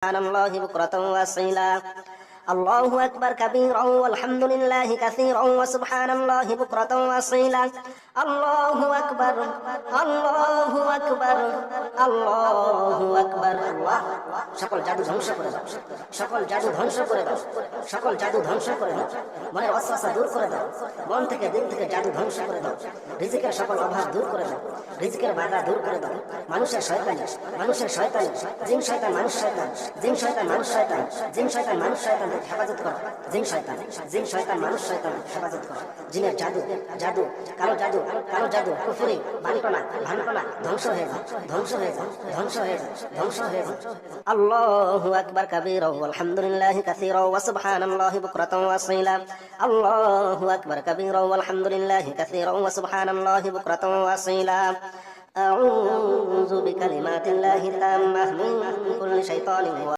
الله بكرة وأصيلا الله أكبر كبيرا والحمد لله كثيرا وسبحان الله بكرة وأصيلا الله أكبر الله أكبر الله أكبر الله সকল জাদু ধ্বংস করে দাও সকল জাদু ধ্বংস করে দাও সকল জাদু ধ্বংস করে দাও মনের ওয়াসওয়াসা দূর করে দাও মন থেকে দিল থেকে জাদু ধ্বংস করে দাও রিজিকের সকল অভাব দূর করে দাও রিজিকের বাধা দূর করে দাও মানুষের শয়তানি জিন শয়তান মানুষ শয়তান জিন শয়তান মানুষ শয়তান জিন শয়তান মানুষ শয়তান হেফাজত করো জিন শয়তান মানুষ শয়তান হেফাজত করো জিনের জাদু জাদু কালো জাদু কুফরি ভানকনা ধ্বংস হয়ে যাও ধ্বংস হয়ে যাও ধ্বংস হয়ে যাও ধ্বংস হয়ে যাও আল্লাহু আকবার কাবীরা ওয়ালহামদুলিল্লাহি কাসীরা ওয়া সুবহানাল্লাহি বুকরাতাও ওয়া আসীলা আল্লাহু আকবার কাবীরা ওয়ালহামদুলিল্লাহি কাসীরা ওয়া সুবহানাল্লাহি বুকরাতাও ওয়া আসীলা أعوذ بكلمات الله التامة من كل شيطان